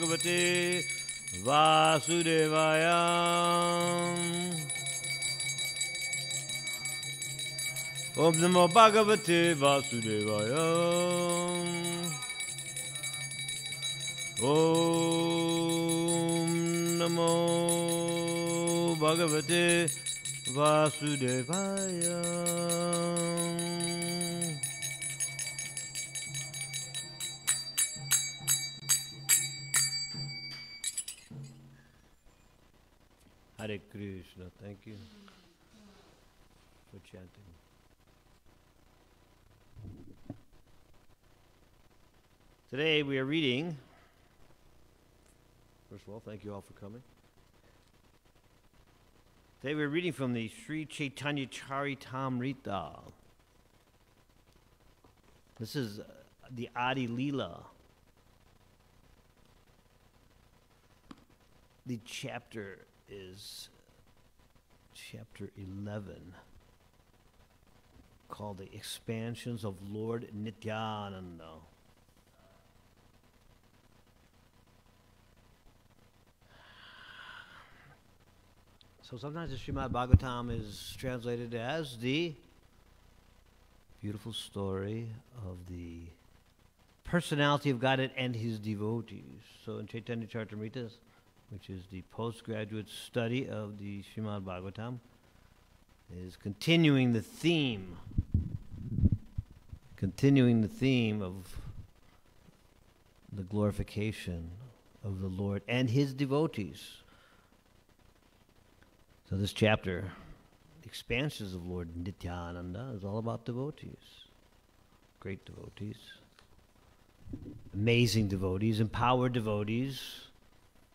Bhagavate Vasudevaya. Om Namo Bhagavate Vasudevaya. Om Namo Bhagavate Vasudevaya. Hare Krishna. Thank you for chanting. Today we are reading, first of all, thank you all for coming. Today we're reading from the Sri Chaitanya Charitamrita. This is the Adi Leela. The chapter is chapter 11, called The Expansions of Lord Nityananda. So sometimes the Srimad Bhagavatam is translated as the beautiful story of the personality of Godhead and his devotees. So in Chaitanya Charitamrita, which is the postgraduate study of the Srimad Bhagavatam, is continuing the theme of the glorification of the Lord and his devotees. So this chapter, the expansions of Lord Nityananda, is all about devotees. Great devotees. Amazing devotees, empowered devotees,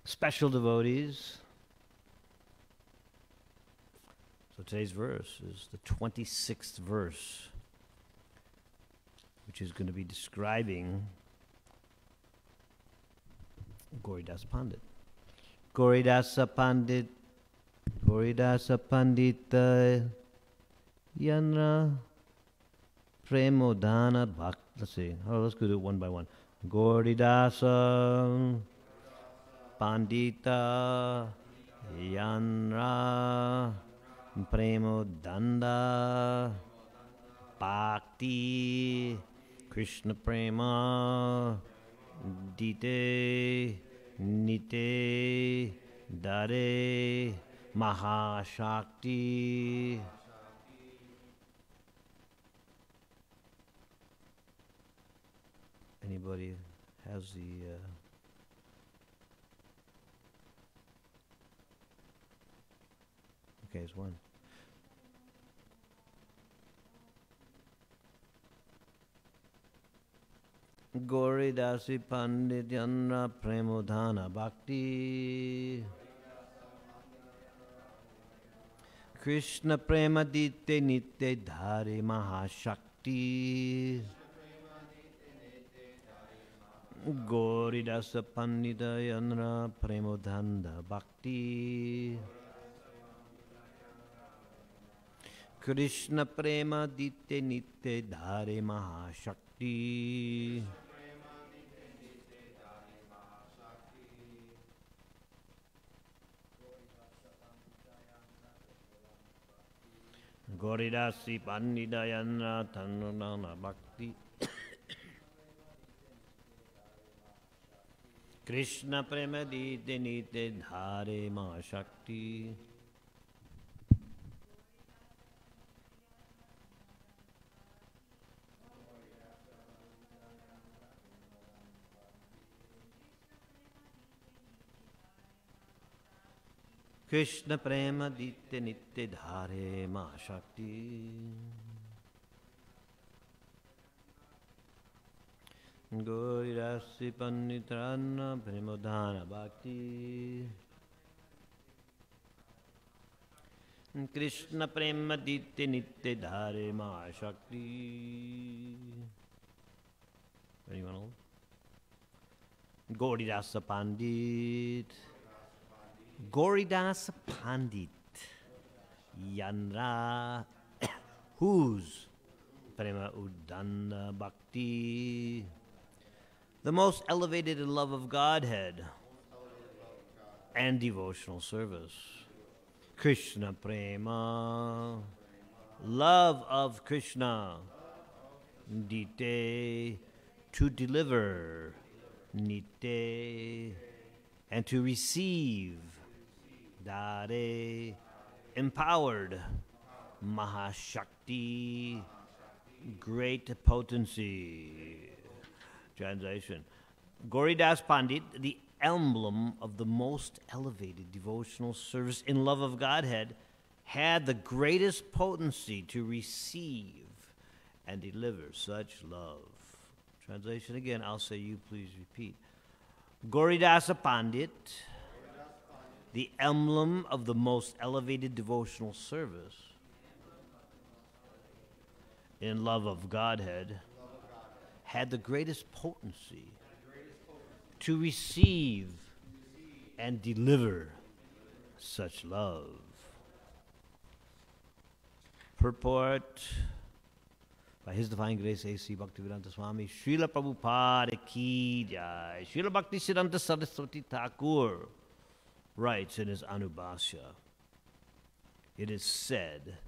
special devotees. So today's verse is the 26th verse, which is going to be describing Gauridas Pandit. Gauridasa Pandita Yanra Premodana Bhakti. Let's see. Let's go do it one by one. Gauridasa Pandita Yanra Premodanda Bhakti Krishna Prema Dite Nite Dare Mahashakti. Anybody has the okay, it's one. Gauridasi Pandit Yanra Premodhana Bhakti Krishna Prema Dite Nite Dhare Mahashakti Gauridasa Pandita Yanra Premodhana Bhakti Krishna Prema Dite Nite Dhare Mahashakti Gauridasi Pandidayana Tanunana Bhakti Krishna Prema Dite Nite Dhare Mahashakti. Krishna Prema Dite Nitya Dhare Mahashakti Gauridasi Panditrana Premodhana Bhakti Krishna Prema Dite Nitya Dhare Mahashakti. Anyone else? Gauridasa Pandit Gauridas Pandit Yanra whose Prema Udana Bhakti the most elevated in love of Godhead and devotional service. Krishna Prema, love of Krishna, Dite, to deliver, Nite, and to receive, Dare, empowered, Mahashakti, great potency. Translation. Gauridas Pandit, the emblem of the most elevated devotional service in love of Godhead, had the greatest potency to receive and deliver such love. Translation again, I'll say you please repeat. Gauridasa Pandit, the emblem of the most elevated devotional service in love of Godhead, had the greatest potency to receive and deliver such love. Purport by His Divine Grace A.C. Bhaktivedanta Swami Srila Prabhupada Ki Jai. Srila Bhaktisiddhanta Saraswati Thakur writes in his Anubhashya, it is said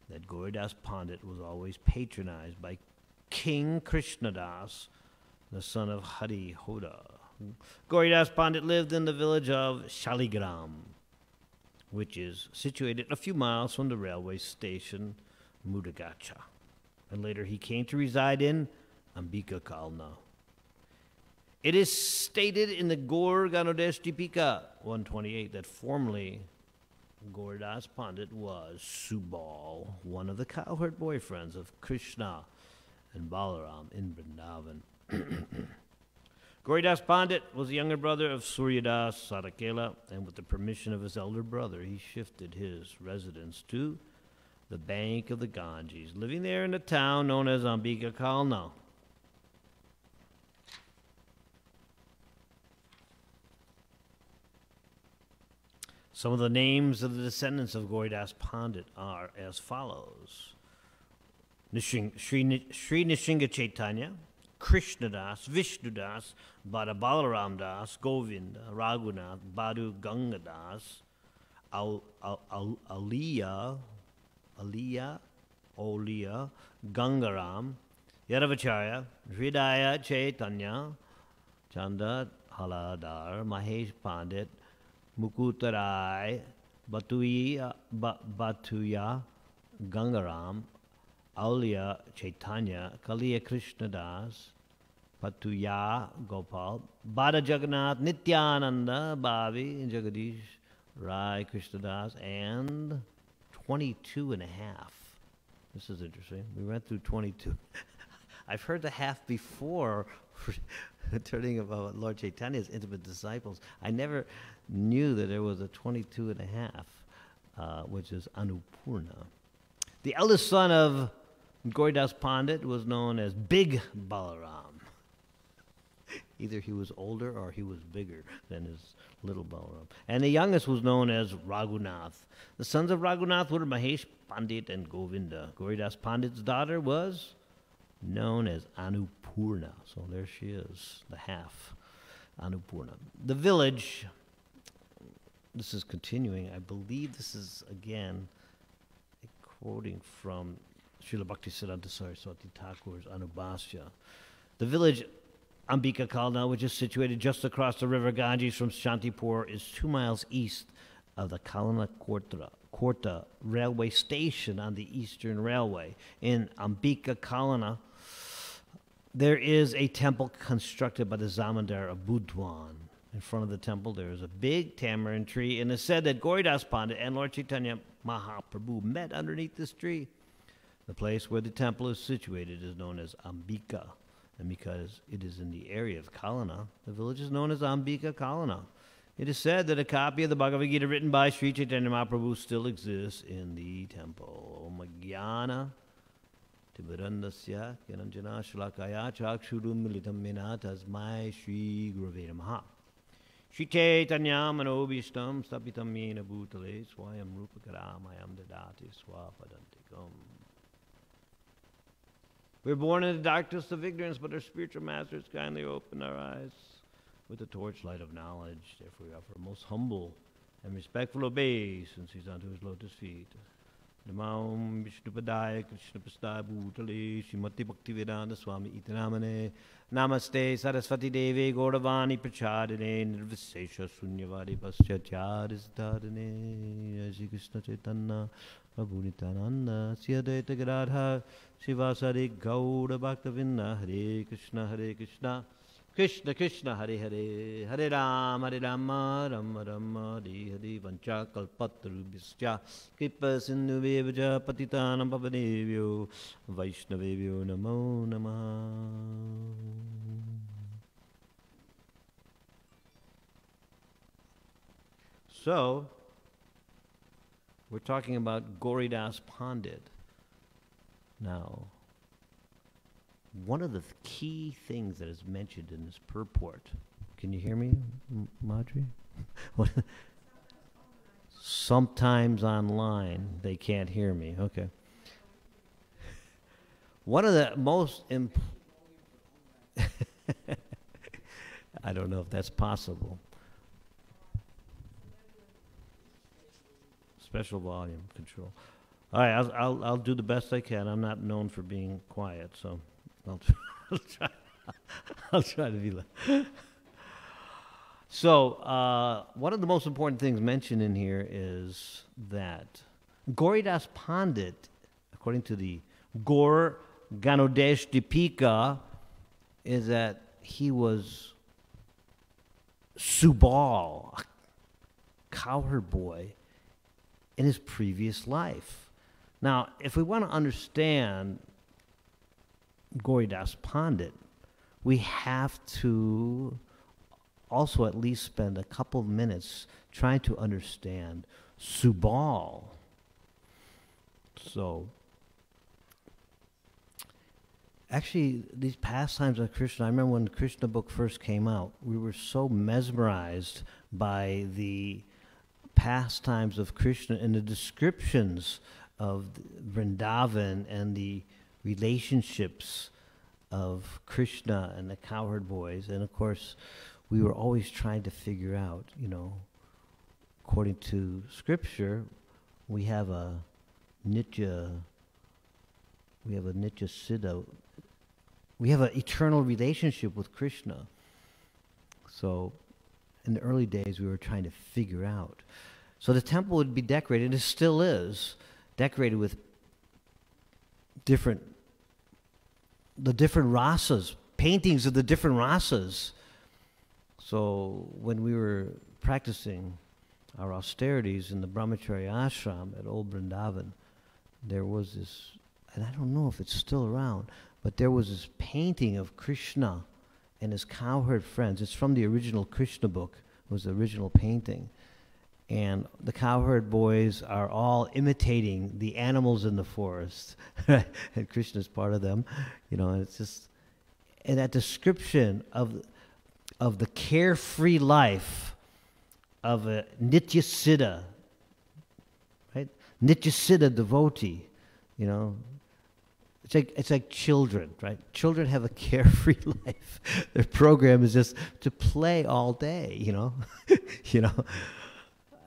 that Gauridas Pandit was always patronized by King Krishnadas, the son of Hari Hoda. Gauridas Pandit lived in the village of Shaligram, which is situated a few miles from the railway station Mudagacha. And later he came to reside in Ambika Kalna. It is stated in the Gaur Ganodesh Deepika 128 that formerly Gauridas Pandit was Subal, one of the cowherd boyfriends of Krishna and Balaram in Vrindavan. Gauridas Pandit was the younger brother of Suryadas Sarakela, and with the permission of his elder brother, he shifted his residence to the bank of the Ganges, living there in a town known as Ambika Kalna. Some of the names of the descendants of Gauridas Pandit are as follows. Sri Nishinga Chaitanya, Krishnadas, Vishnudas, Bada Balaram Das, Govinda, Raghunath, Badhu Gangadas, Oliya, Gangaram, Yadavacharya, Hridaya Chaitanya, Chanda Haladar, Mahesh Pandit, Mukutarai, Batuya, Gangaram, Aulia Chaitanya, Kaliya Krishnadas, Patuya Gopal, Bada Jagannath, Nityananda, Bhavi, Jagadish, Rai Krishnadas, and 22 and a half. This is interesting. We went through 22. I've heard the half before, turning about Lord Chaitanya's intimate disciples. I never knew that there was a 22 and a half, which is Anupurna. The eldest son of Gauridas Pandit was known as Big Balaram. Either he was older or he was bigger than his little Balaram. And the youngest was known as Raghunath. The sons of Raghunath were Mahesh Pandit and Govinda. Gauridas Pandit's daughter was known as Anupurna. So there she is, the half, Anupurna. The village, this is continuing, I believe this is, again, quoting from Srila Bhaktisiddhanta Saraswati Thakur's Anubhashya. The village Ambika Kalna, which is situated just across the river Ganges from Shantipur, is 2 miles east of the Kalna Korta railway station on the Eastern Railway. In Ambika Kalna, there is a temple constructed by the Zamindar of Budwan. In front of the temple, there is a big tamarind tree, and it's said that Gauridas Pandit and Lord Chaitanya Mahaprabhu met underneath this tree. The place where the temple is situated is known as Ambika, and because it is in the area of Kalana, the village is known as Ambika Kalana. It is said that a copy of the Bhagavad Gita written by Sri Chaitanya Mahaprabhu still exists in the temple. Om Jnana Timirandasya Kiranjana Shlakaya Chakshurum Militam Mena Tasmai Shri Gurave Namaha. Shri Chaitanya Manobhishtam Stapitam Yena Bhutale Swayam Rupakaramayam Dadati Swapadantikam. We're born in the darkness of ignorance, but our spiritual masters kindly open our eyes with the torchlight of knowledge. Therefore, we offer most humble and respectful obeisances unto his lotus feet. Namam Vishnupadaya Krishna Prasthaya Bhutale Srimati Bhaktivedanta Swami Itinamane Namaste Saraswati Devi Gauravani Prachadine Nirvisesha Sunyavadi Paschacharistadane Shri Krishna Chaitanya Prabhu Nityananda Sri Advaita Gadadhar Srivasadi Gaura Bhaktavinda Hare Krishna Krishna Krishna Hare Hare Hare Rama Rama Rama Hare Hare Vancha Kalpatarubhischa Kripa Sindhuvevaja Patitanam Pavanevyo Vaishnavevyo Namo Namaha. So, we're talking about Gauridas Pandit. Now, one of the key things that is mentioned in this purport, can you hear me, Madhuri? Sometimes online they can't hear me. Okay. One of the most I don't know if that's possible. Special volume control. All right, I'll do the best I can. I'm not known for being quiet, so I'll try to be like. So one of the most important things mentioned in here is that Gauridas Pandit, according to the Gaur Ganodesh Dipika, is that he was Subal, a cowherd boy, in his previous life. Now, if we want to understand Gauridas Pandit, we have to also at least spend a couple of minutes trying to understand Subal. So, actually, these pastimes of Krishna, I remember when the Krishna book first came out, we were so mesmerized by the pastimes of Krishna and the descriptions of Vrindavan and the relationships of Krishna and the cowherd boys. And of course, we were always trying to figure out, according to scripture, we have a Nitya Siddha. We have an eternal relationship with Krishna. So in the early days, we were trying to figure out. So the temple would be decorated, and it still is, decorated with the different rasas, paintings of the different rasas. So when we were practicing our austerities in the Brahmacharya ashram at Old Vrindavan, there was this, and I don't know if it's still around, but there was this painting of Krishna and his cowherd friends. It's from the original Krishna book. It was the original painting. And the cowherd boys are all imitating the animals in the forest. And Krishna's part of them. And it's just, and that description of the carefree life of a Nitya Siddha, right? Nitya Siddha devotee, It's like children, right? Children have a carefree life. Their program is just to play all day,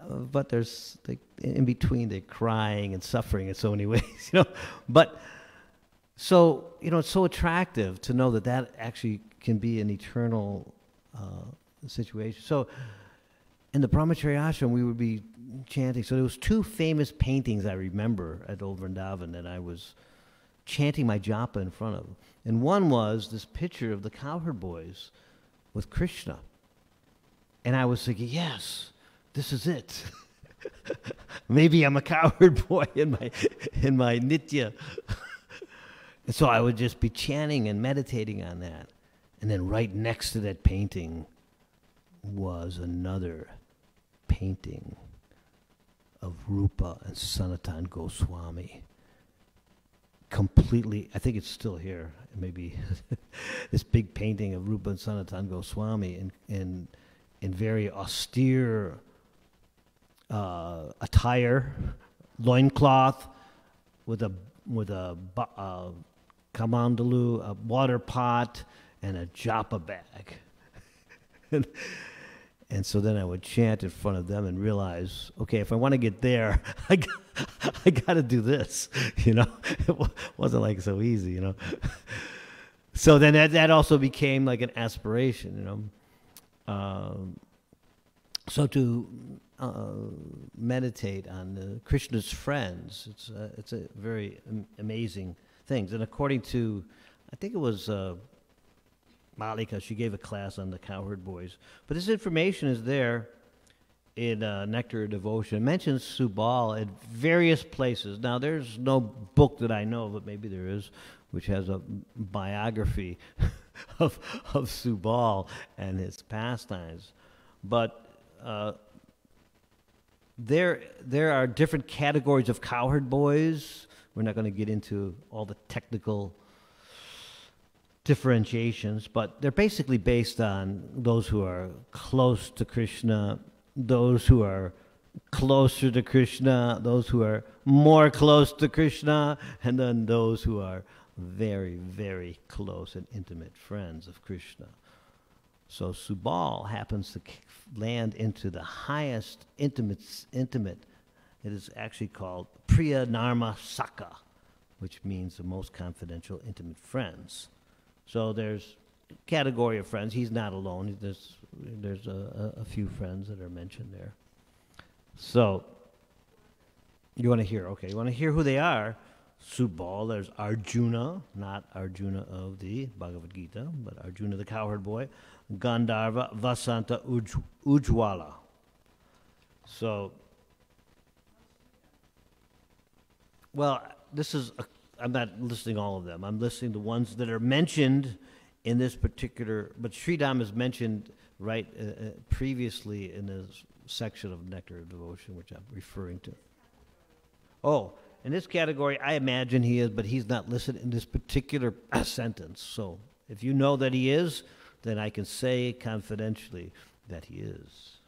But there's, in between, they're crying and suffering in so many ways, But, so, it's so attractive to know that actually can be an eternal situation. So, in the Brahmacharya ashram, we would be chanting. So there was two famous paintings I remember at Old Vrindavan that I was chanting my japa in front of. And one was this picture of the cowherd boys with Krishna. And I was thinking, yes, this is it. Maybe I'm a cowherd boy in my nitya. And so I would just be chanting and meditating on that. And then right next to that painting was another painting of Rupa and Sanatan Goswami. Completely, I think it's still here, maybe, this big painting of Rupa and Sanatan Goswami in very austere attire, loincloth, with a kamandalu, a water pot, and a japa bag. And so then I would chant in front of them and realize, okay, if I want to get there, I got to do this. It wasn't like so easy. So then that also became like an aspiration. So to meditate on Krishna's friends, it's a very amazing thing. And according to, I think it was Malika, she gave a class on the Cowherd Boys. But this information is there in Nectar of Devotion. It mentions Subal at various places. Now, there's no book that I know of, but maybe there is, which has a biography of Subal and his pastimes. But there are different categories of Cowherd Boys. We're not going to get into all the technical differentiations, but they're basically based on those who are close to Krishna, those who are closer to Krishna, those who are more close to Krishna, and then those who are very, very close and intimate friends of Krishna. So Subal happens to land into the highest intimate. It is actually called Priya Narma Saka, which means the most confidential, intimate friends. So there's a category of friends. He's not alone. There's a few friends that are mentioned there. So you want to hear? Okay, you want to hear who they are? Subal. There's Arjuna, not Arjuna of the Bhagavad Gita, but Arjuna the Cowherd Boy. Gandharva, Vasanta, Ujwala. So, well, I'm not listing all of them. I'm listing the ones that are mentioned in this particular, but Sridham is mentioned right previously in this section of Nectar of Devotion, which I'm referring to. Oh, in this category, I imagine he is, but he's not listed in this particular sentence. So if you know that he is, then I can say confidentially that he is.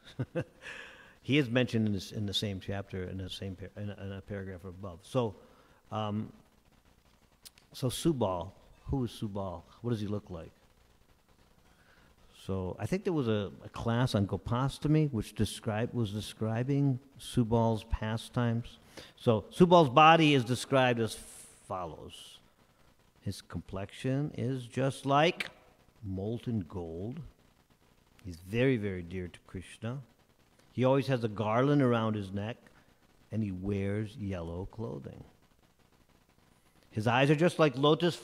He is mentioned in the same chapter, in a paragraph above. So, so Subal, who is Subal? What does he look like? So I think there was a class on Gopastami which was describing Subal's pastimes. So Subal's body is described as follows. His complexion is just like molten gold. He's very, very dear to Krishna. He always has a garland around his neck, and he wears yellow clothing. His eyes are just like lotus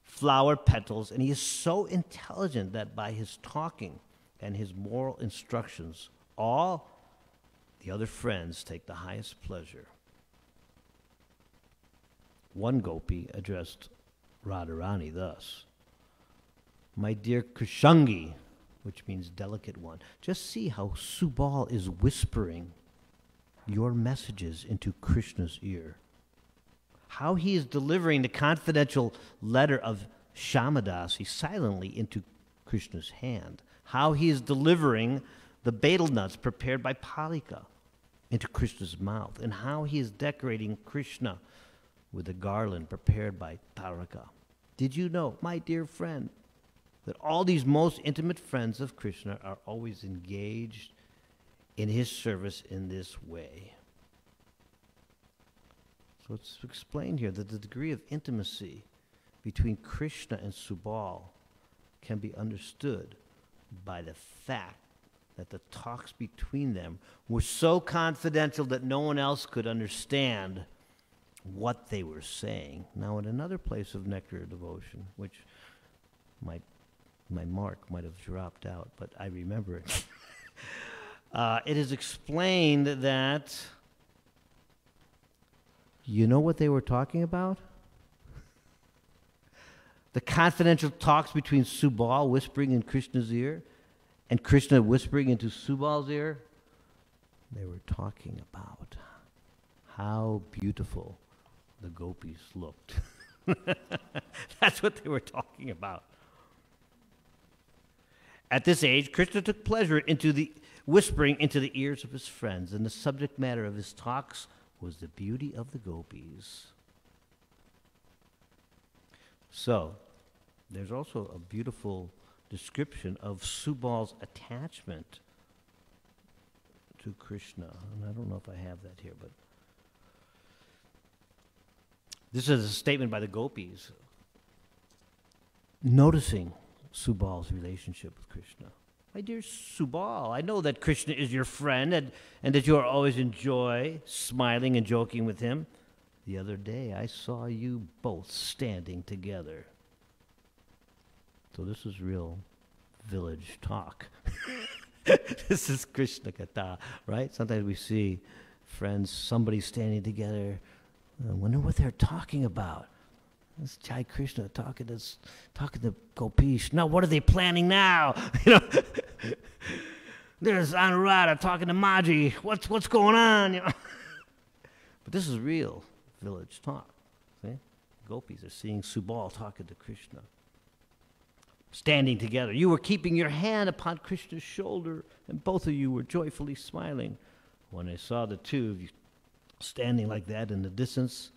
flower petals, and he is so intelligent that by his talking and his moral instructions, all the other friends take the highest pleasure. One gopi addressed Radharani thus, "My dear Krishangi," which means delicate one. Just see how Subal is whispering your messages into Krishna's ear. How he is delivering the confidential letter of Shamadasi silently into Krishna's hand. How he is delivering the betel nuts prepared by Palika into Krishna's mouth. And how he is decorating Krishna with a garland prepared by Taraka. Did you know, my dear friend, that all these most intimate friends of Krishna are always engaged in his service in this way? So it's explained here that the degree of intimacy between Krishna and Subal can be understood by the fact that the talks between them were so confidential that no one else could understand what they were saying. Now, in another place of Nectar of Devotion, which my mark might have dropped out, but I remember it. It is explained that, you know what they were talking about? The confidential talks between Subal whispering in Krishna's ear and Krishna whispering into Subal's ear. They were talking about how beautiful the gopis looked. That's what they were talking about. At this age, Krishna took pleasure into the whispering into the ears of his friends, and the subject matter of his talks was the beauty of the gopis. So, there's also a beautiful description of Subal's attachment to Krishna. And I don't know if I have that here, but this is a statement by the gopis noticing Subal's relationship with Krishna. My dear Subal, I know that Krishna is your friend and that you are always in joy, smiling and joking with him. The other day I saw you both standing together. So this is real village talk. This is Krishna Katha, right? Sometimes we see friends, somebody standing together. I wonder what they're talking about. This Jai Krishna talking to Gopish. Now, what are they planning now? There's Anuradha talking to Maji. What's going on? But this is real village talk. See? Gopis are seeing Subal talking to Krishna. Standing together. You were keeping your hand upon Krishna's shoulder, and both of you were joyfully smiling. When I saw the two of you standing like that in the distance,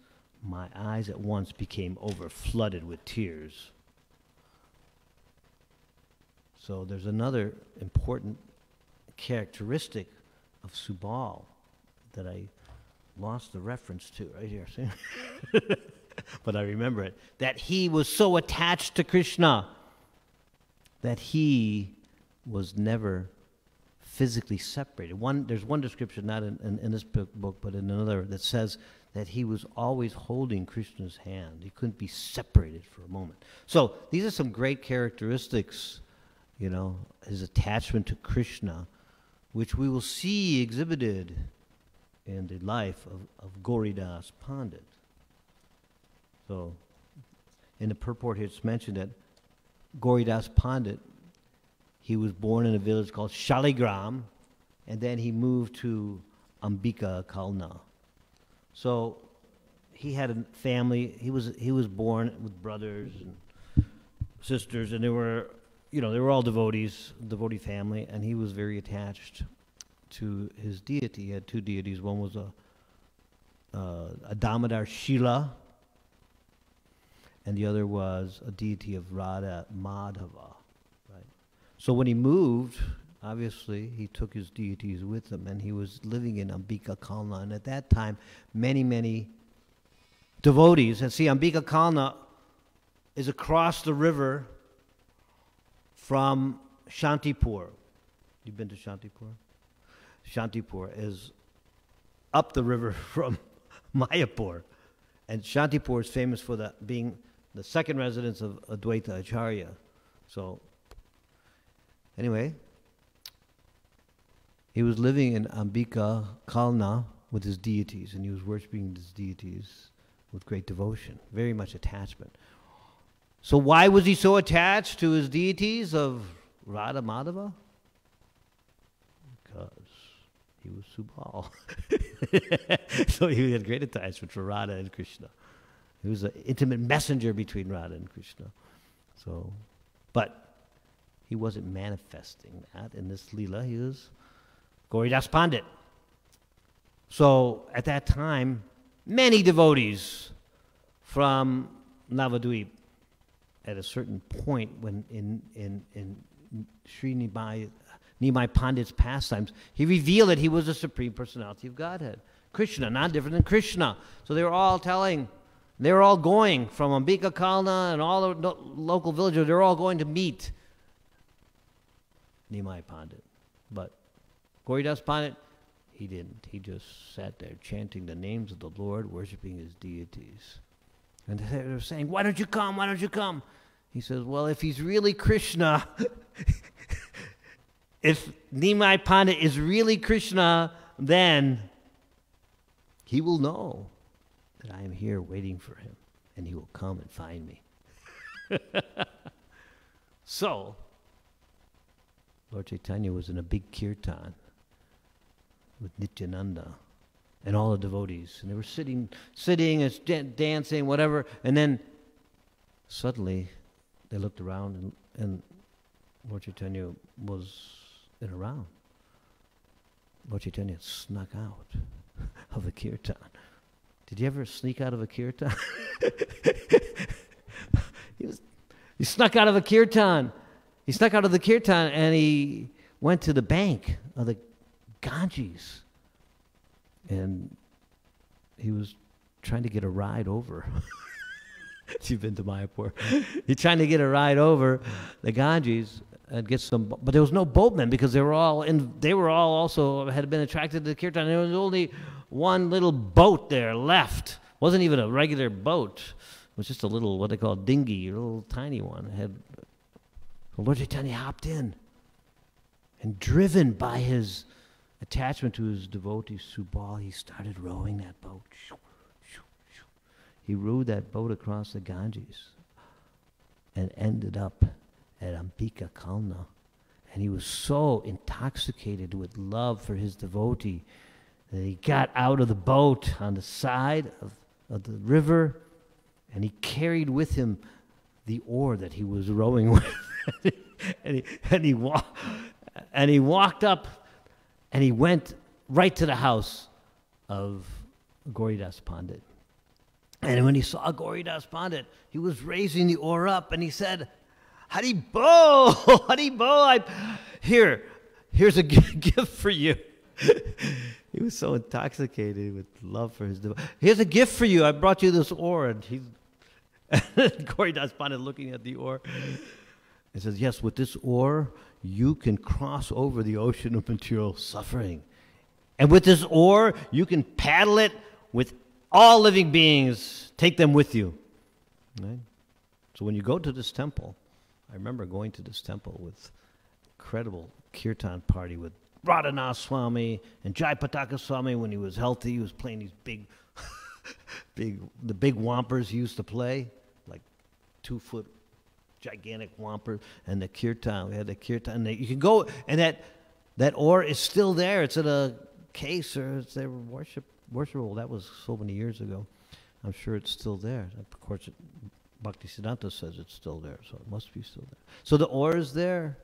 my eyes at once became overflooded with tears. So there's another important characteristic of Subal that I lost the reference to right here. See? But I remember it. That he was so attached to Krishna that he was never physically separated. There's one description, not in this book, but in another, that says that he was always holding Krishna's hand. He couldn't be separated for a moment. So these are some great characteristics, his attachment to Krishna, which we will see exhibited in the life of Gauridas Pandit. So in the purport here it's mentioned that Gauridas Pandit, he was born in a village called Shaligram, and then he moved to Ambika Kalna. So he had a family. He was born with brothers and sisters, and they were all devotees, devotee family, and he was very attached to his deity. He had two deities. One was a Damodar Shila, and the other was a deity of Radha Madhava. Right? So when he moved, obviously he took his deities with him, and he was living in Ambika Kalna. And at that time, many, many devotees, and see, Ambika Kalna is across the river from Shantipur. You've been to Shantipur? Shantipur is up the river from Mayapur. And Shantipur is famous for being the second residence of Advaita Acharya. So, anyway, he was living in Ambika Kalna with his deities, and he was worshiping his deities with great devotion, very much attachment. So why was he so attached to his deities of Radha Madhava? Because he was Subal. So he had great attachment for Radha and Krishna. He was an intimate messenger between Radha and Krishna. So, but he wasn't manifesting that in this Leela. He was Gauridas Pandit. So at that time, many devotees from Navadvip, at a certain point when in Sri Nimai Pandit's pastimes, he revealed that he was the Supreme Personality of Godhead. Krishna, not different than Krishna. So they were all going from Ambika Kalna and all the local villages, they were all going to meet Nimai Pandit. But Gauridas Pandit, he didn't. He just sat there chanting the names of the Lord, worshiping his deities. And they were saying, why don't you come? Why don't you come? He says, well, if he's really Krishna, if Nimai Pandit is really Krishna, then he will know that I am here waiting for him, and he will come and find me. So, Lord Chaitanya was in a big kirtan with Nityananda and all the devotees, and they were sitting and dancing, whatever, and then suddenly they looked around, and Lord Chaitanya wasn't around. Lord Chaitanya had snuck out of the kirtan. Did you ever sneak out of a kirtan? He snuck out of a kirtan. He snuck out of the kirtan and he went to the bank of the Ganges. And he was trying to get a ride over. You've been to Mayapur. He's trying to get a ride over the Ganges and get some, but there was no boatmen because they were all also had been attracted to the kirtan. There was only one little boat there left. It wasn't even a regular boat. It was just a little, what they call a dinghy, a little tiny one. Lord Chaitanya hopped in, and driven by his attachment to his devotee Subal, he started rowing that boat. He rowed that boat across the Ganges and ended up at Ambika Kalna. And he was so intoxicated with love for his devotee that he got out of the boat on the side of the river, and he carried with him the oar that he was rowing with. and he walked up, and he went right to the house of Gauridas Pandit. And when he saw Gauridas Pandit, he was raising the oar up, and he said, "Haribo, Haribo, here's a gift for you." He was so intoxicated with love for his devotee. "Here's a gift for you. I brought you this oar." And Gauridas Pandit looking at the oar. He says, "Yes, with this oar, you can cross over the ocean of material suffering. And with this oar, you can paddle it with all living beings. Take them with you." Right? So when you go to this temple, I remember going to this temple with incredible kirtan party with Radhanath Swami and Jayapataka Swami when he was healthy. He was playing these big, the big wampers he used to play, like 2-foot gigantic wampers, and the kirtan. We had the kirtan. And you can go, and that oar is still there. It's in a case, or it's there worshipable. That was so many years ago. I'm sure it's still there. Of course, Bhaktisiddhanta says it's still there, so it must be still there. So the oar is there.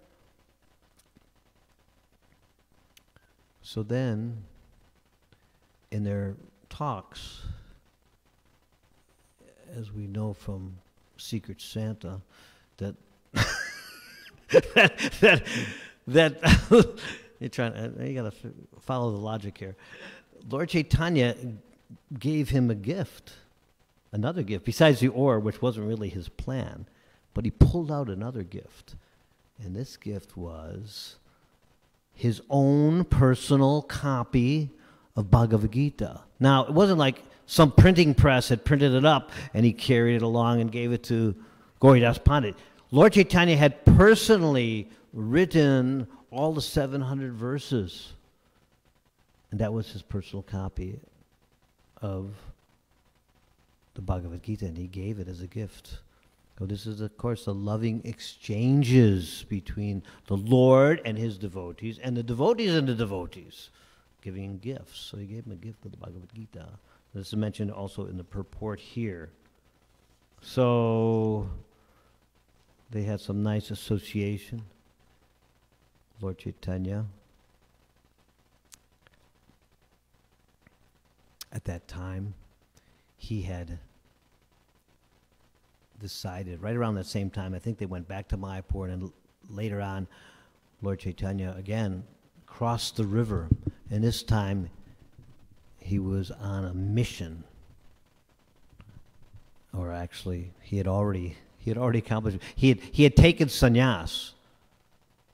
So then, in their talks, as we know from Secret Santa, that you got to follow the logic here. Lord Chaitanya gave him a gift, another gift, besides the oar, which wasn't really his plan, but he pulled out another gift. And this gift was his own personal copy of Bhagavad Gita. Now, it wasn't like some printing press had printed it up and he carried it along and gave it to Gauridas Pandit. Lord Chaitanya had personally written all the 700 verses, and that was his personal copy of the Bhagavad Gita, and he gave it as a gift. So this is, of course, the loving exchanges between the Lord and his devotees, and the devotees and the devotees, giving gifts. So he gave him a gift of the Bhagavad Gita. This is mentioned also in the purport here. So they had some nice association. Lord Chaitanya, at that time, he had decided, right around that same time, I think they went back to Mayapur, and later on, Lord Chaitanya again crossed the river, and this time he was on a mission. Or actually, he had already accomplished. He had taken sannyas.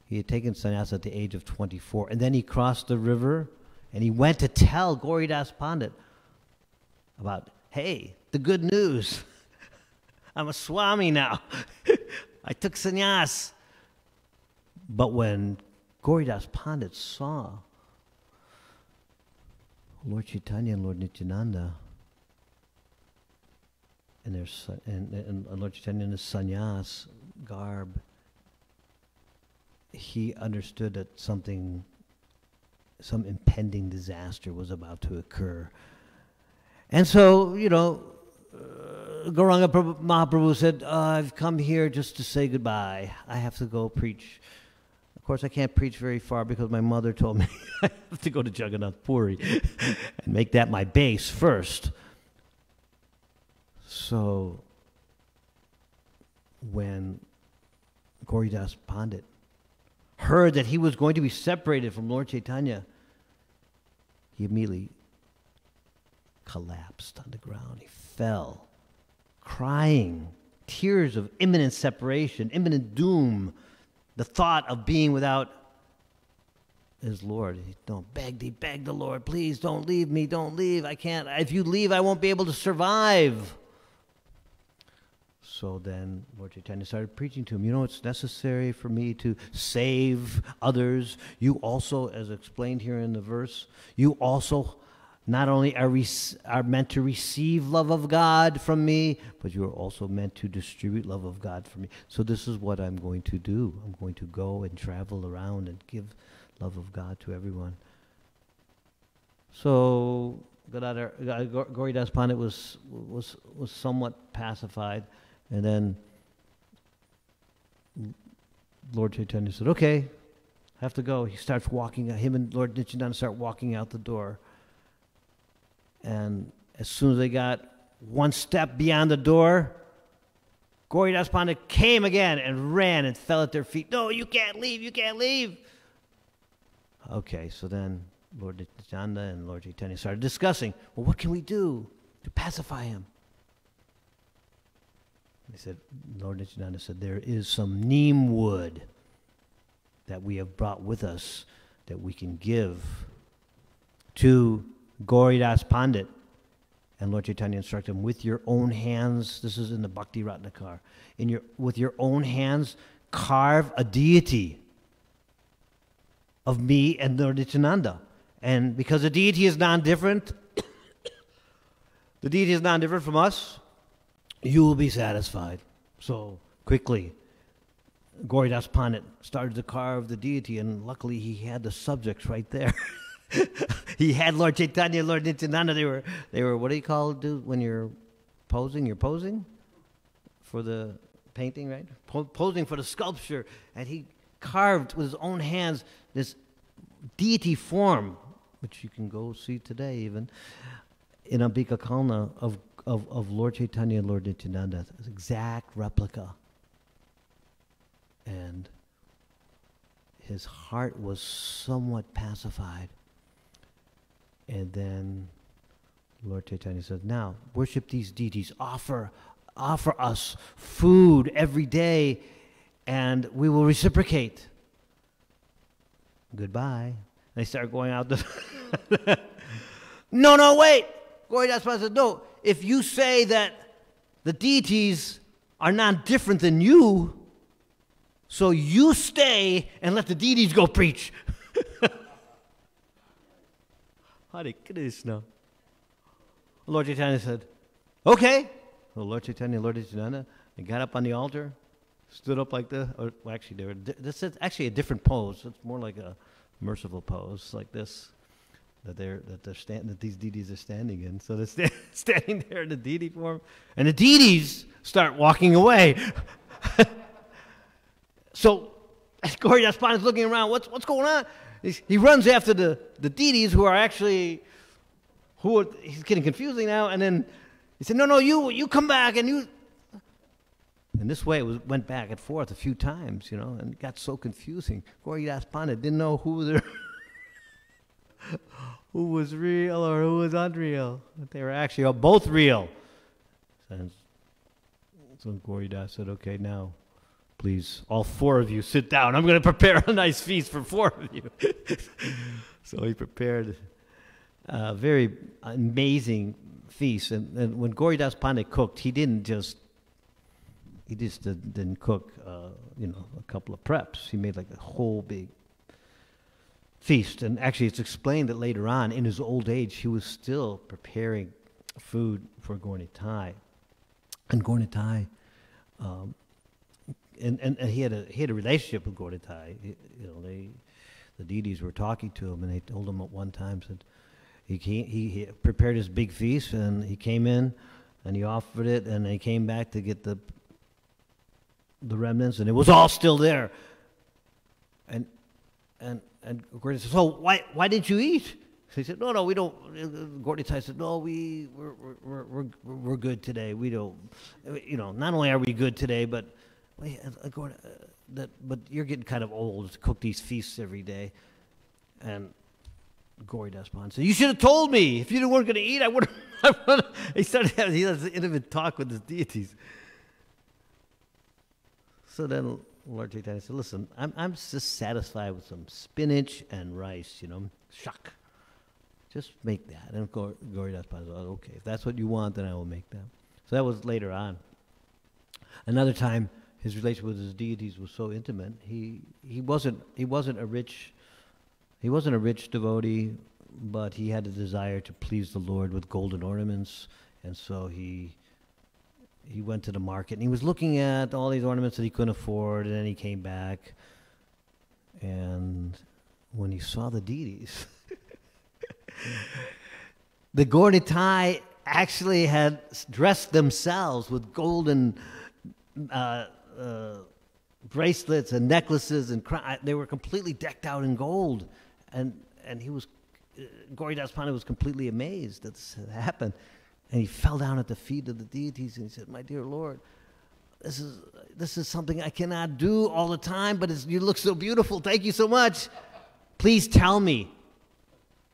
He had taken sannyas at the age of 24, and then he crossed the river, and he went to tell Gauridas Pandit about, hey, the good news. I'm a Swami now. I took sannyas. But when Gauridas Pandit saw Lord Chaitanya and Lord Nityananda and Lord Chaitanya in his sannyas garb, he understood that some impending disaster was about to occur. And so, Gauranga Mahaprabhu said, I've come here just to say goodbye. I have to go preach. Of course, I can't preach very far because my mother told me I have to go to Jagannath Puri and make that my base first. So when Gauridas Pandit heard that he was going to be separated from Lord Chaitanya, he immediately collapsed on the ground. He fell, crying, tears of imminent separation, imminent doom, the thought of being without his Lord. He begged the Lord, please don't leave me, don't leave. I can't. If you leave, I won't be able to survive. So then Lord Chaitanya started preaching to him. You know, it's necessary for me to save others. You also, as explained here in the verse, you also not only are meant to receive love of God from me, but you are also meant to distribute love of God from me. So this is what I'm going to do. I'm going to go and travel around and give love of God to everyone. So Gauridas Pandit was somewhat pacified, and then Lord Chaitanya said, okay, I have to go. He starts walking, him and Lord Nityananda start walking out the door. And as soon as they got one step beyond the door, Gauridas Pandit came again and ran and fell at their feet. No, you can't leave, you can't leave. Okay, so then Lord Nityananda and Lord Chaitanya started discussing, well, what can we do to pacify him? They said, Lord Nityananda said, there is some neem wood that we have brought with us that we can give to Gauridas Pandit. And Lord Chaitanya instructed him, with your own hands, this is in the Bhakti Ratnakar, with your own hands, carve a deity of me and Lord Nityananda. And because the deity is non-different, the deity is non-different from us, you will be satisfied. So quickly, Gauridas Pandit started to carve the deity, and luckily he had the subjects right there. He had Lord Chaitanya, Lord Nityananda. They were what do you call it, dude, when you're posing? You're posing for the painting, right? Posing for the sculpture. And he carved with his own hands this deity form, which you can go see today even, in Ambika Kalna of Lord Chaitanya and Lord Nityananda. It's an exact replica. And his heart was somewhat pacified. And then Lord Chaitanya said, now, worship these deities. Offer us food every day, and we will reciprocate. Goodbye. They start going out the... No, wait! Gauridas Pandit said, no, if you say that the deities are not different than you, so you stay and let the deities go preach. Hare Krishna. Lord Chaitanya said, okay. So Lord Chaitanya, Lord Nityananda, they got up on the altar, stood up like this. Or, well, actually, this is actually a different pose. It's more like a merciful pose, like this, that these deities are standing in. So they're standing there in the deity form, and the deities start walking away. So Gauridas Pandit is looking around. What's going on? He runs after the deities who are actually, he's getting confusing now, and then he said, no, you come back, and you, and this way it went back and forth a few times, and it got so confusing. Gauridas Pandit didn't know who was real or who was unreal. They were actually both real. And so Gauridas said, okay, now, please, all four of you, sit down. I'm going to prepare a nice feast for four of you. So he prepared a very amazing feast. And when Gauridas Pandit cooked, he just didn't cook, a couple of preps. He made like a whole big feast. And actually, it's explained that later on, in his old age, he was still preparing food for Gaura Nitai. And Gaura Nitai, and he had a relationship with Gaura Nitai. The deities were talking to him, and they told him at one time, said he prepared his big feast, and he came in, and he offered it, and he came back to get the remnants, and it was all still there. And Gaura said, so why didn't you eat? So he said, no, we don't. Gaura Nitai said, no, we're good today. We don't, not only are we good today, but wait, but you're getting kind of old to cook these feasts every day. And Gauri Das Pandit said, you should have told me. If you weren't going to eat, I would have. He started having an intimate talk with his deities. So then Lord Chaitanya said, listen, I'm just satisfied with some spinach and rice, shak. Just make that. And Gauri Das Pandit said, okay, if that's what you want, then I will make that. So that was later on. Another time, his relationship with his deities was so intimate. He wasn't a rich devotee, but he had a desire to please the Lord with golden ornaments, and so he went to the market and he was looking at all these ornaments that he couldn't afford, and then he came back, and when he saw the deities, the Gauritai actually had dressed themselves with golden bracelets and necklaces, and they were completely decked out in gold, and he was Gauri Das Pandit was completely amazed that this had happened, and he fell down at the feet of the deities and he said, "My dear Lord, this is something I cannot do all the time, but you look so beautiful. Thank you so much. Please tell me,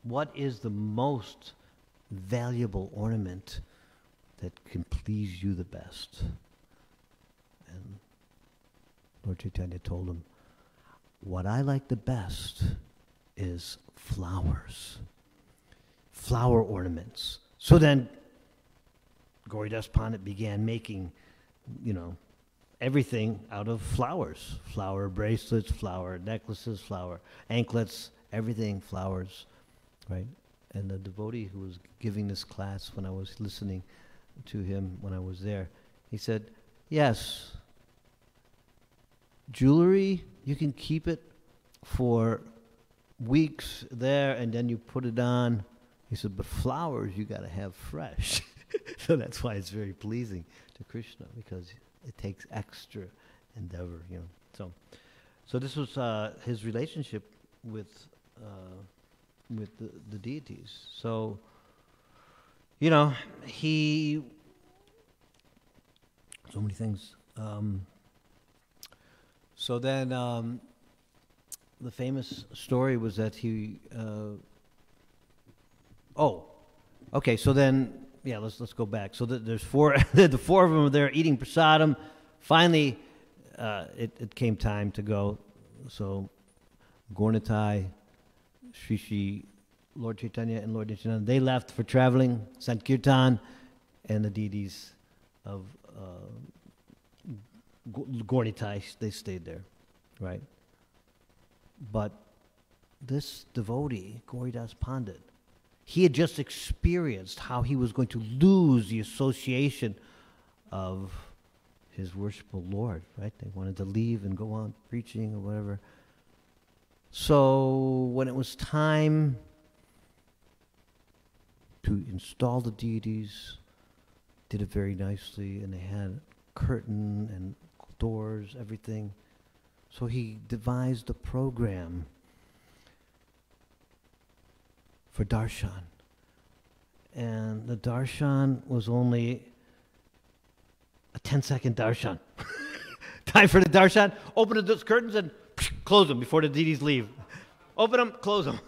what is the most valuable ornament that can please you the best?" And Lord Chaitanya told him, "What I like the best is flowers, flower ornaments." So then Gauri Das Pandit began making, everything out of flowers. Flower bracelets, flower necklaces, flower anklets, everything flowers, right? And the devotee who was giving this class, when I was listening to him when I was there, he said, "Yes, jewelry, you can keep it for weeks there and then you put it on." He said, "But flowers, you got to have fresh." So that's why it's very pleasing to Krishna, because it takes extra endeavor, So this was his relationship with the deities. So, he, so many things. So then the famous story was that so then, let's go back. So there's four, the four of them are there eating prasadam. Finally, it came time to go. So Gauritai, Shri Lord Chaitanya and Lord Nityananda, they left for traveling, Sankirtan, and the deities of Gauritai, they stayed there, right? But this devotee, Gauri Das Pandit, he had just experienced how he was going to lose the association of his worshipful Lord, right? They wanted to leave and go on preaching or whatever. So when it was time to install the deities, did it very nicely, and they had curtain and doors, everything. So he devised a program for darshan. And the darshan was only a 10-second darshan. Time for the darshan. Open the curtains and close them before the deities leave. Open them, close them.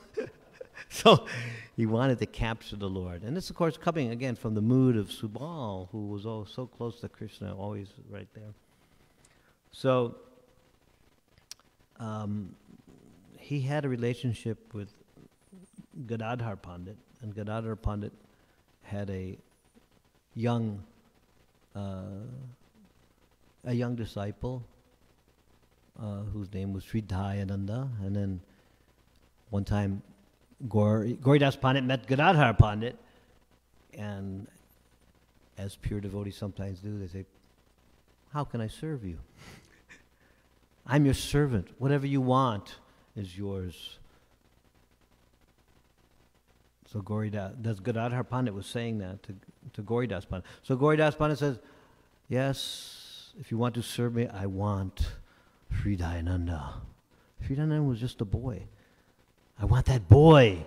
So he wanted to capture the Lord. And this, of course, coming again from the mood of Subal, who was so close to Krishna, always right there. So he had a relationship with Gadadhar Pandit, and Gadadhar Pandit had a young disciple whose name was Sri Dayananda. And then one time Gauri Das Pandit met Gadadhar Pandit, and as pure devotees sometimes do, they say, "How can I serve you? I'm your servant. Whatever you want is yours." So Gadadhar Pandit was saying that to Gauri Das Pandit. So Gauri Das Pandit says, "Yes, if you want to serve me, I want Sri Dayananda." Sri Dayananda was just a boy. I want that boy.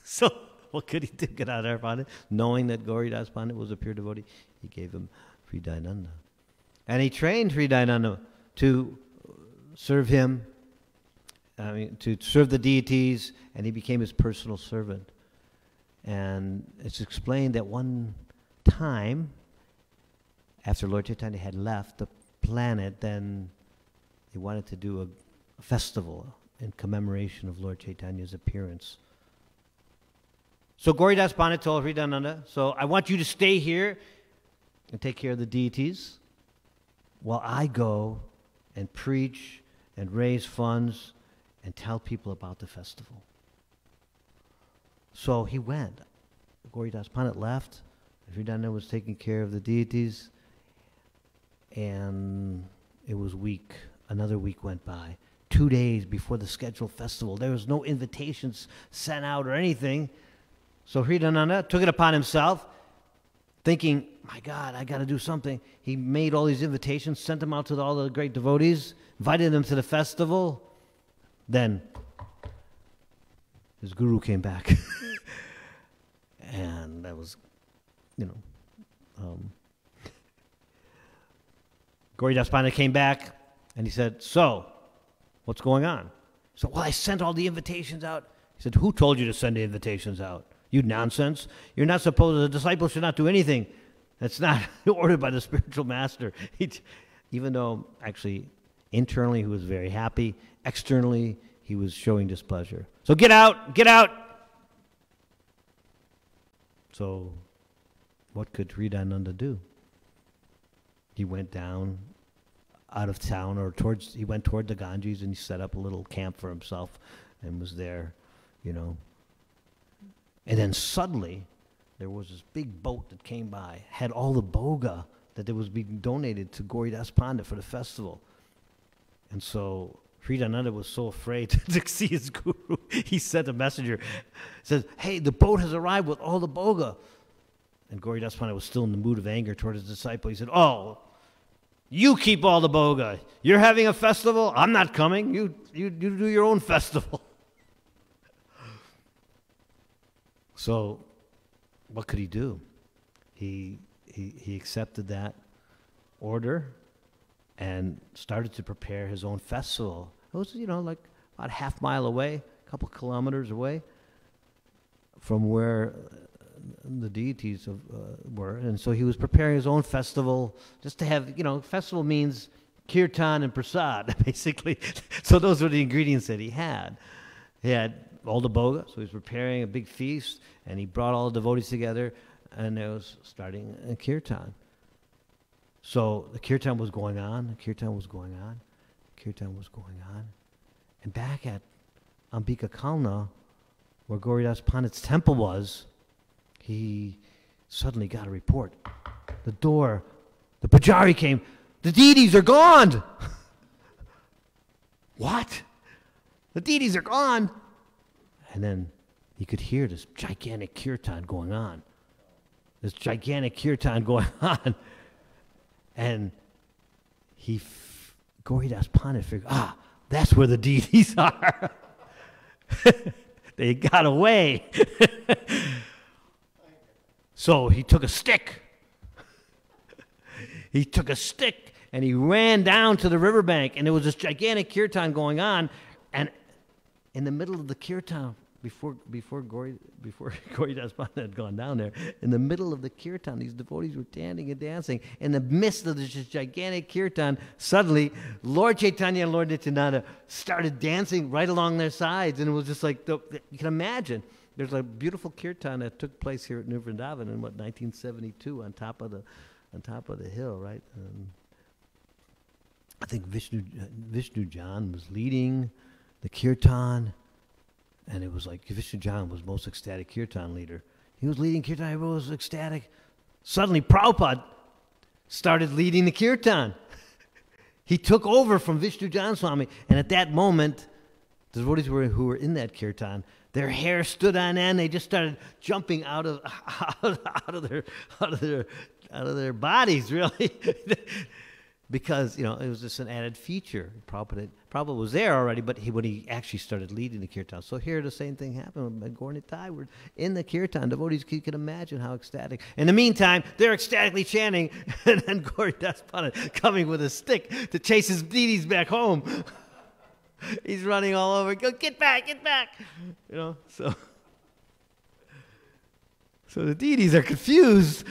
So what could he do, Gadadhar Pandit? Knowing that Gauri Das Pandit was a pure devotee, he gave him Sri Dayananda. And he trained Hridayananda to serve him, to serve the deities, and he became his personal servant. And it's explained that one time, after Lord Chaitanya had left the planet, then they wanted to do a festival in commemoration of Lord Chaitanya's appearance. So Gauridas Pandit told Hridayananda, so I want you to stay here and take care of the deities while I go and preach and raise funds and tell people about the festival. So he went. Gauridas Pandit left. Hridayananda was taking care of the deities, and it was week. Another week went by. 2 days before the scheduled festival. There was no invitations sent out or anything. So Hridayananda took it upon himself, thinking, my God, I got to do something. He made all these invitations, sent them out to all the great devotees, invited them to the festival. Then his guru came back. And that was, Gauridas Pandit came back, and he said, so, what's going on? So, well, I sent all the invitations out. He said, who told you to send the invitations out? You nonsense. You're not supposed to, the disciple should not do anything that's not ordered by the spiritual master. Even though, actually, internally he was very happy, externally he was showing displeasure. So get out, get out. So what could Hridayananda do? He went down out of town, or he went toward the Ganges, and he set up a little camp for himself and was there, And then suddenly, there was this big boat that came by, had all the boga that was being donated to Gauridas Pandit for the festival. And so Hridayananda was so afraid to see his guru. He sent a messenger, says, hey, the boat has arrived with all the boga. And Gauridas Pandit was still in the mood of anger toward his disciple. He said, oh, you keep all the boga. You're having a festival? I'm not coming. You do your own festival. So what could he do? He accepted that order and started to prepare his own festival. It was, like about a half mile away, a couple kilometers away from where the deities were. And so he was preparing his own festival just to have, festival means kirtan and prasad, basically. So those were the ingredients that he had. He had all the boga, so he was preparing a big feast, and he brought all the devotees together, and it was starting a kirtan. So the kirtan was going on, and back at Ambika Kalna, where Gauridas Pandit's temple was, he suddenly got a report. The pujari came, the deities are gone! What? The deities are gone! And then he could hear this gigantic kirtan going on. And Gauridas Pandit figured, that's where the deities are. They got away. So he took a stick. And he ran down to the riverbank, and there was this gigantic kirtan going on, and in the middle of the kirtan, before Gauridas Pandit had gone down there, in the middle of the kirtan, these devotees were chanting and dancing. In the midst of this gigantic kirtan, suddenly Lord Chaitanya and Lord Nityananda started dancing right along their sides, and it was just like, you can imagine. There's a beautiful kirtan that took place here at New Vrindavan in 1972 on top of the hill, right? I think Vishnu Jan was leading the kirtan. And it was like Vishnu Jan was the most ecstatic kirtan leader. He was leading kirtan, everyone was ecstatic. Suddenly Prabhupada started leading the kirtan. He took over from Vishnu Jan Swami, and at that moment, the devotees who were in that kirtan, their hair stood on end. They just started jumping out of their bodies, really. because, you know, it was just an added feature. Prabhupada was there already, but when he actually started leading the kirtan. So here the same thing happened with Gaura Nitai. We're in the kirtan. Devotees, you can imagine how ecstatic. In the meantime, they're ecstatically chanting, and then Gaura Das Pandit coming with a stick to chase his deities back home. He's running all over. Go, get back, get back. You know, so the deities are confused.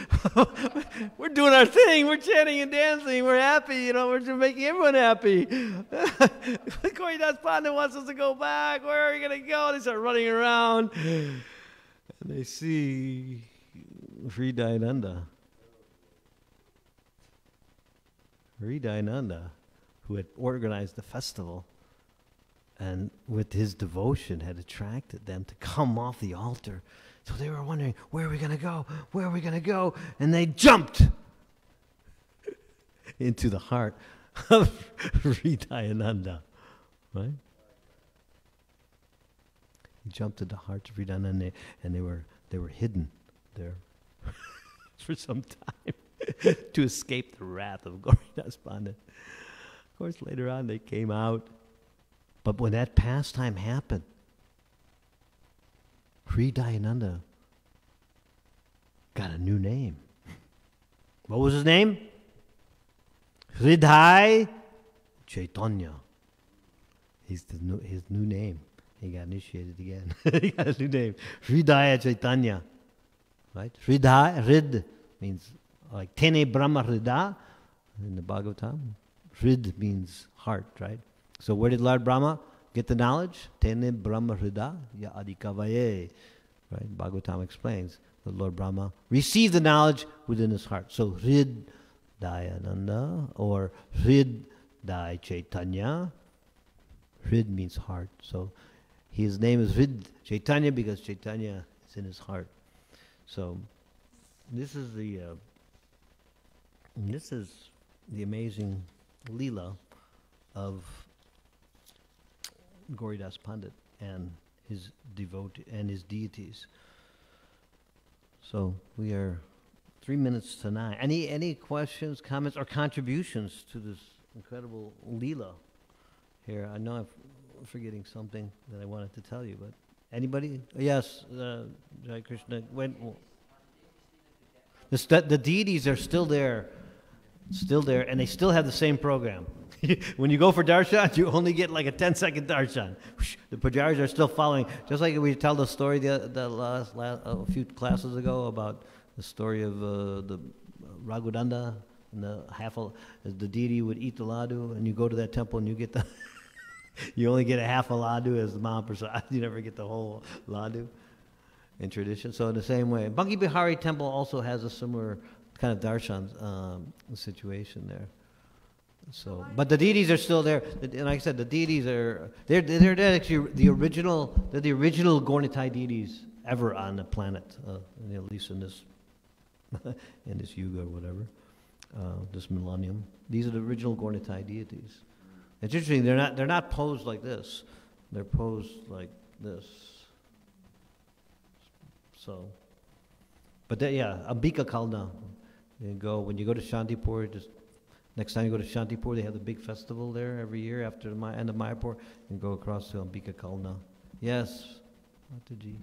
We're doing our thing. We're chanting and dancing. We're happy. You know, we're just making everyone happy. Gaura Das Pandit wants us to go back. Where are we going to go? They start running around. And they see Sri Dayananda. Sri Dayananda, who had organized the festival, and with his devotion had attracted them to come off the altar. So they were wondering, where are we going to go? Where are we going to go? And they jumped into the heart of Sri Dayananda. Right? He jumped into the heart of Sri Dayananda, and they were hidden there for some time to escape the wrath of Gaura Das Pandit. Of course, later on they came out. But when that pastime happened, Sri Dayananda got a new name. What was his name? Hridaya Chaitanya. His new name. He got initiated again. He got a new name. Hridaya Chaitanya. Right? Hridaya, Hrid means like Tene Brahma Hrida in the Bhagavatam. Hrid means heart, right? So where did Lord Brahma get the knowledge? Tene Brahma Hrida ya adikavaye. Right? Bhagavatam explains that Lord Brahma received the knowledge within his heart. So Hrid Dayananda or Hrid Daya Chaitanya. Hrid means heart. So his name is Hrid Chaitanya because Chaitanya is in his heart. So this is the amazing Leela of Gaura Das Pandit and his devotee and his deities. So we are 3 minutes to 9. Any questions, comments, or contributions to this incredible Leela here? I know I'm forgetting something that I wanted to tell you, but anybody? Yes, Jai Krishna. The deities are still there, and they still have the same program. When you go for darshan, you only get like a 10-second darshan. The pujaris are still following. Just like we tell the story a few classes ago about the story of the Raghudanda and the deity would eat the laddu, and you go to that temple and you get the you only get a half a laddu as the Mahaprasad. You never get the whole laddu in tradition. So in the same way, Banki Bihari temple also has a similar kind of darshan situation there. So, but the deities are still there, and like I said, the deities they're actually the original Gaura Nitai deities ever on the planet, at least in this in this yuga or whatever, this millennium. These are the original Gaura Nitai deities. It's interesting; they're not posed like this; they're posed like this. So, but Ambika Kalna. When you go to Shantipur, just next time you go to Shantipur, they have the big festival there every year after the end of Mayapur, and go across to Ambika Kalna. Yes, Mataji.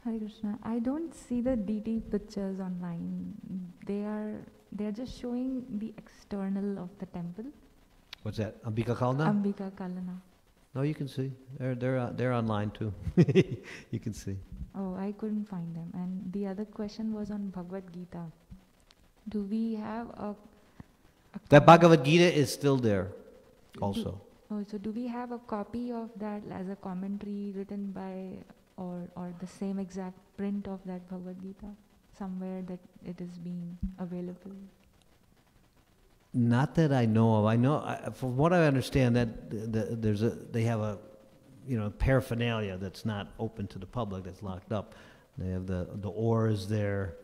Hare Krishna. I don't see the deity pictures online. They're just showing the external of the temple. What's that? Ambika Kalna? Ambika Kalana. No, you can see. They're online too. You can see. Oh, I couldn't find them. And the other question was on Bhagavad Gita. Do we have a That Bhagavad Gita is still there also. So do we have a copy of that as a commentary written by or the same exact print of that Bhagavad Gita somewhere that it is being available? Not that I know of. I know, from what I understand, that they have a paraphernalia that's not open to the public, that's locked up. They have the oars there,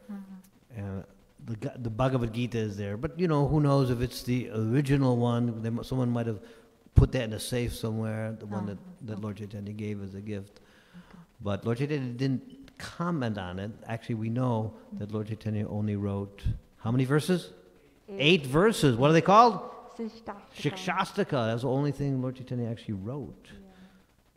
and the Bhagavad Gita is there. But who knows if it's the original one? Someone might have put that in a safe somewhere, the one that Lord Chaitanya gave as a gift. Okay. But Lord Chaitanya didn't comment on it. Actually, we know that Lord Chaitanya only wrote how many verses? 8 verses. What are they called? Shikshashtaka. That's the only thing Lord Chaitanya actually wrote. Yeah.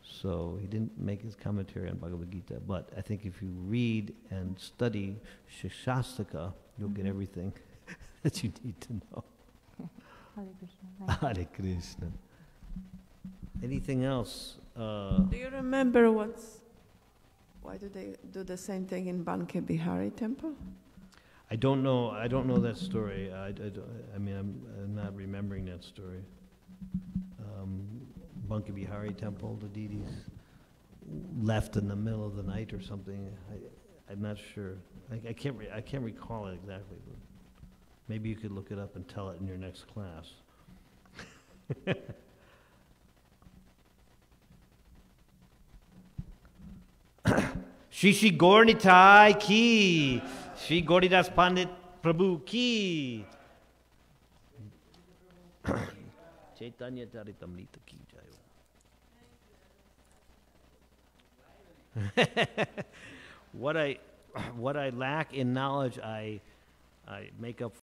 So he didn't make his commentary on Bhagavad Gita. But I think if you read and study Shikshashtaka, you'll get everything that you need to know. Hare Krishna. Thank you. Hare Krishna. Anything else? Do you remember why do they do the same thing in Banke Bihari temple? I don't know. I don't know that story. I mean, I'm not remembering that story. Banke Bihari temple, the deities left in the middle of the night or something. I'm not sure. I can't recall it exactly. But maybe you could look it up and tell it in your next class. Shri Gaurnitai ki, Shri Gauridas Pandit Prabhu ki. Chaitanya Charitamrita ki jai. What I lack in knowledge, I make up